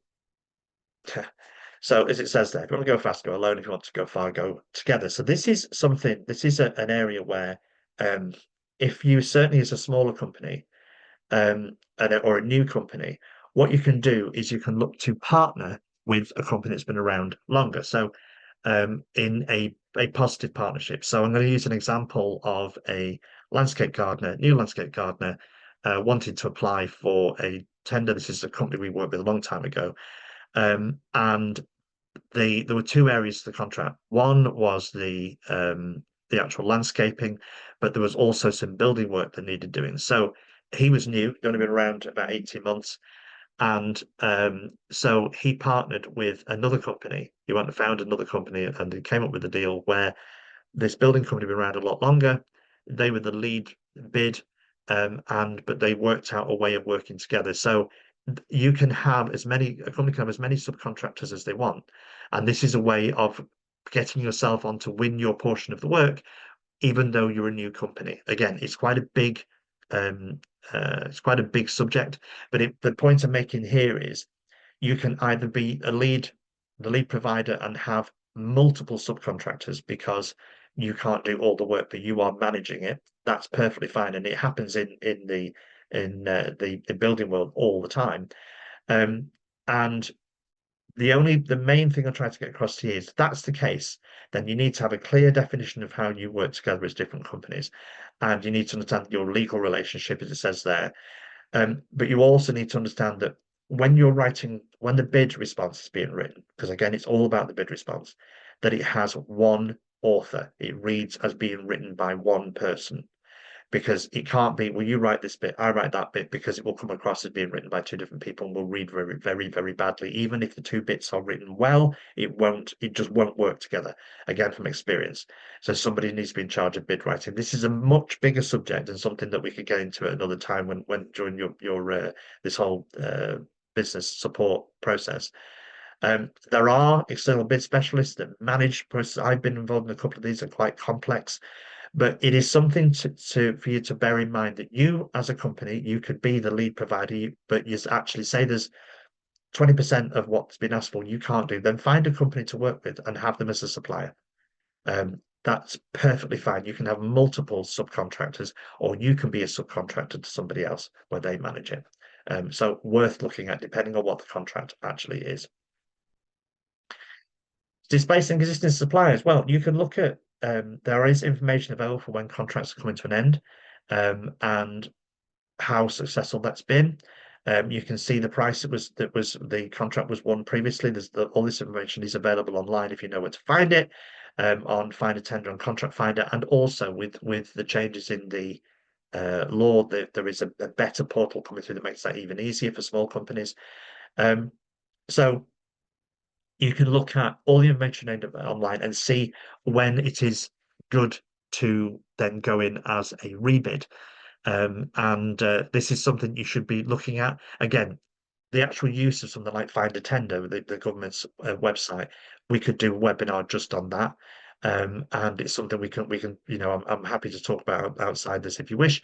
so as it says there, if you want to go fast, go alone. If you want to go far, go together. So this is something, this is an area where um, if you certainly as a smaller company or a new company, what you can do is you can look to partner with a company that's been around longer. So in a positive partnership. So I'm going to use an example of a landscape gardener, new landscape gardener, wanted to apply for a tender. This is a company we worked with a long time ago. And there were two areas to the contract. One was the actual landscaping, but there was also some building work that needed doing. So he was new, only been around about 18 months. And so he partnered with another company. He went and found another company and he came up with a deal where this building company had been around a lot longer. They were the lead bid, but they worked out a way of working together. So you can have a company can have as many subcontractors as they want. And this is a way of getting yourself on to win your portion of the work, even though you're a new company. Again, um, it's quite a big subject, but the point I'm making here is you can either be the lead provider and have multiple subcontractors because you can't do all the work, but you are managing it. That's perfectly fine, and it happens in the building world all the time. And the main thing I'm trying to get across to you is if that's the case, then you need to have a clear definition of how you work together as different companies, and you need to understand your legal relationship, as it says there. But you also need to understand that when the bid response is being written, because again, it's all about the bid response, that it has one author. It reads as being written by one person because it can't be, well, you write this bit, I write that bit, because it will come across as being written by two different people and will read very, very, very badly. Even if the two bits are written well, it just won't work together, again, from experience. So somebody needs to be in charge of bid writing. This is a much bigger subject and something that we could get into at another time when during your this whole business support process. There are external bid specialists that manage process. I've been involved in a couple of these that are quite complex. But it is something for you to bear in mind that you, as a company, you could be the lead provider, but you actually say there's 20% of what's been asked for you can't do, then find a company to work with and have them as a supplier. That's perfectly fine. You can have multiple subcontractors, or you can be a subcontractor to somebody else where they manage it. So worth looking at depending on what the contract actually is. Displacing existing suppliers. Well, you can look at there is information available for when contracts are coming to an end, and how successful that's been. You can see the price the contract was won previously. All this information is available online if you know where to find it, on Find a Tender on Contract Finder, and also with the changes in the law, there is a better portal coming through that makes that even easier for small companies. So you can look at all the information online and see when it is good to then go in as a rebid. And this is something you should be looking at. Again, the actual use of something like Find a Tender, the government's website, we could do a webinar just on that. And it's something we can, I'm happy to talk about outside this if you wish,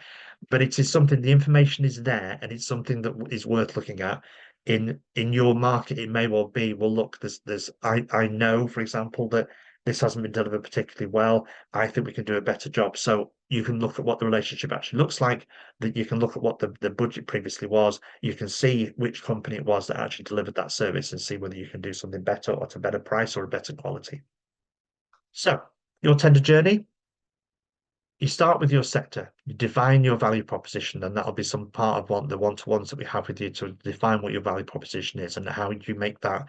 but it is something, the information is there and it's something that is worth looking at. In your market, it may well be, well, look, I know, for example, that this hasn't been delivered particularly well. I think we can do a better job. So you can look at what the relationship actually looks like, that you can look at what the budget previously was. You can see which company it was that actually delivered that service and see whether you can do something better or at a better price or a better quality. So your tender journey, you start with your sector, you define your value proposition, and that'll be some part of the one-to-ones that we have with you to define what your value proposition is and how you make that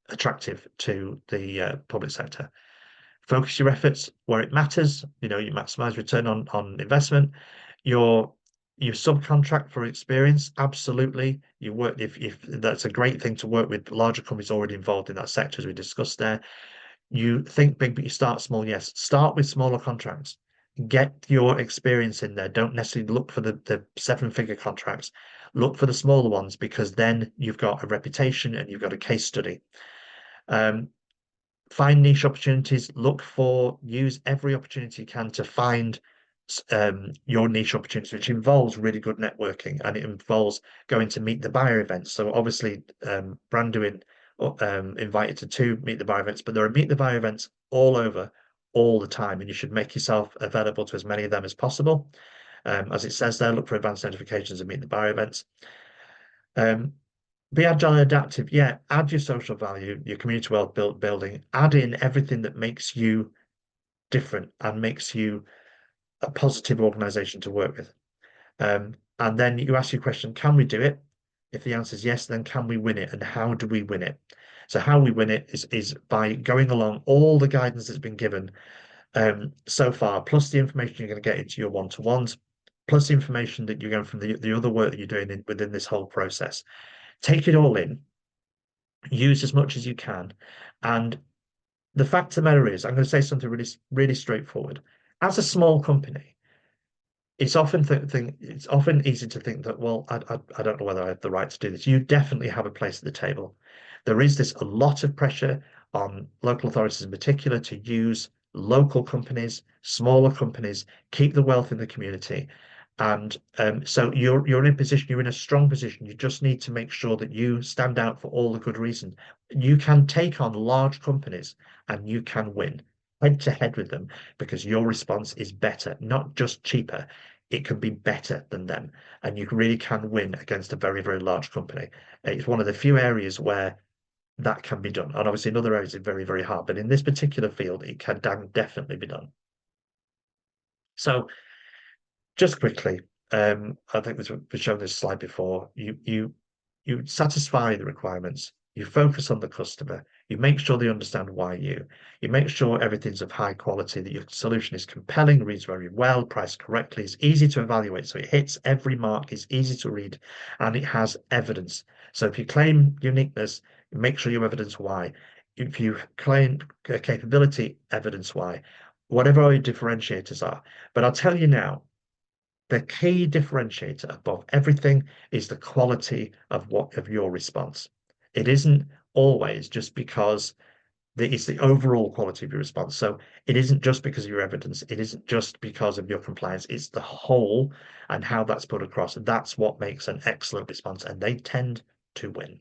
attractive to the public sector. Focus your efforts where it matters. You maximize return on investment. Your subcontract for experience, absolutely. You work if that's a great thing to work with larger companies already involved in that sector, as we discussed there. You think big, but you start small. Yes, start with smaller contracts. get your experience in there. Don't necessarily look for the seven-figure contracts. Look for the smaller ones because then you've got a reputation and you've got a case study. Um, find niche opportunities. Use every opportunity you can to find your niche opportunity, which involves really good networking and it involves going to meet the buyer events. So obviously, Brand invited to two meet the buyer events, but there are meet the buyer events all over all the time, and you should make yourself available to as many of them as possible. As it says there, look for advanced notifications and meet the buyer events. Be agile and adaptive. Yeah, add your social value, your community wealth building, add in everything that makes you different and makes you a positive organization to work with. And then you ask your question, can we do it? If the answer is yes, then can we win it? And how do we win it? So how we win it is by going along all the guidance that's been given so far, plus the information you're going to get into your one-to-ones, plus the information that you're going from the other work that you're doing within this whole process. Take it all in, use as much as you can. And the fact of the matter is, I'm going to say something really, really straightforward. As a small company, it's often easy to think that, well, I don't know whether I have the right to do this. You definitely have a place at the table. There is a lot of pressure on local authorities in particular to use local companies, smaller companies, keep the wealth in the community. And so you're in a position, you're in a strong position. You just need to make sure that you stand out for all the good reasons. You can take on large companies and you can win head to head with them because your response is better, not just cheaper. It can be better than them, and you really can win against a very, very large company. It's one of the few areas where that can be done. And obviously, in other areas, it's very, very hard. But in this particular field, it can definitely be done. So just quickly, I think we've shown this slide before. You satisfy the requirements. You focus on the customer. You make sure they understand why you make sure everything's of high quality, that your solution is compelling, reads very well, priced correctly, is easy to evaluate. So it hits every mark, is easy to read, and it has evidence. So if you claim uniqueness, make sure you evidence why. If you claim capability, evidence why. Whatever your differentiators are. But I'll tell you now, the key differentiator above everything is the quality of your response. It isn't always just because it's the overall quality of your response. So it isn't just because of your evidence. It isn't just because of your compliance. It's the whole and how that's put across. That's what makes an excellent response, and they tend to win.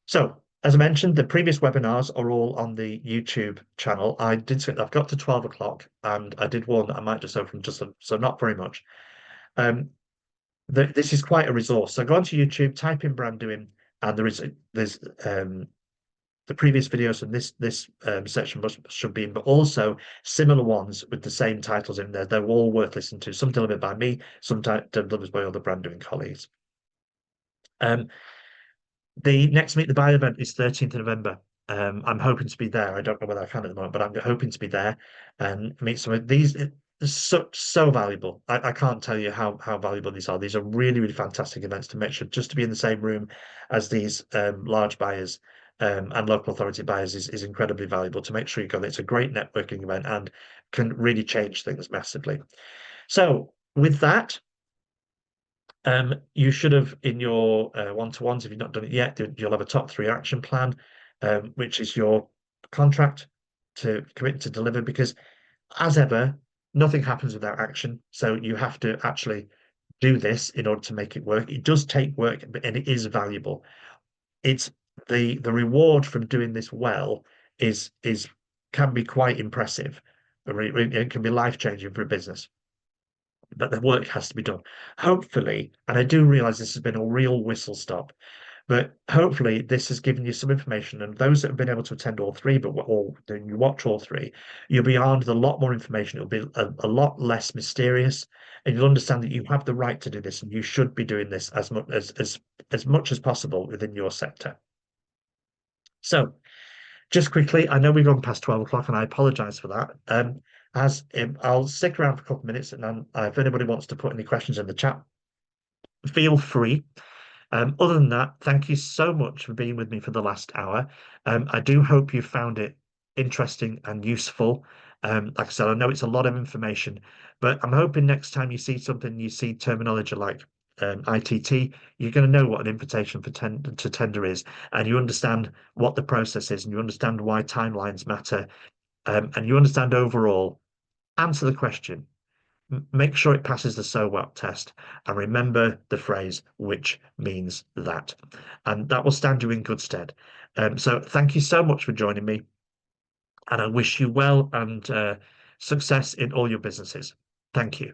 So, as I mentioned, the previous webinars are all on the YouTube channel. I've got to 12 o'clock, and I did warn that I might just open so not very much. This is quite a resource. So go onto YouTube, type in brand doing, and there's the previous videos from this section should be in, but also similar ones with the same titles in there. They're all worth listening to. Some delivered by me, some delivered by other brand doing colleagues. The next Meet the Buyer event is 13th of November. I'm hoping to be there. I don't know whether I can at the moment, but I'm hoping to be there and meet some of these. It's so valuable. I can't tell you how valuable these are. These are really, really fantastic events to make sure just to be in the same room as these large buyers and local authority buyers is incredibly valuable to make sure you go. It's a great networking event and can really change things massively. So with that, you should have in your one-to-ones, if you've not done it yet, you'll have a top 3 action plan, which is your contract to commit to deliver, because as ever, nothing happens without action. So you have to actually do this in order to make it work. It does take work, and it is valuable. It's the reward from doing this well is can be quite impressive. It can be life-changing for a business, but the work has to be done. Hopefully, and I do realize this has been a real whistle stop, but hopefully this has given you some information. And those that have been able to attend all three, or you watch all three, you'll be armed with a lot more information. It'll be a lot less mysterious, and you'll understand that you have the right to do this, and you should be doing this as much as possible within your sector. So, just quickly, I know we've gone past 12 o'clock, and I apologize for that. I'll stick around for a couple of minutes, and then if anybody wants to put any questions in the chat, feel free. Other than that, thank you so much for being with me for the last hour. I do hope you found it interesting and useful. Like I said, I know it's a lot of information, but I'm hoping next time you see something, you see terminology like ITT, you're going to know what an invitation for to tender is, and you understand what the process is, and you understand why timelines matter, and you understand overall. Answer the question. Make sure it passes the so what test, and remember the phrase which means that, and that will stand you in good stead. So thank you so much for joining me, and I wish you well and success in all your businesses. Thank you.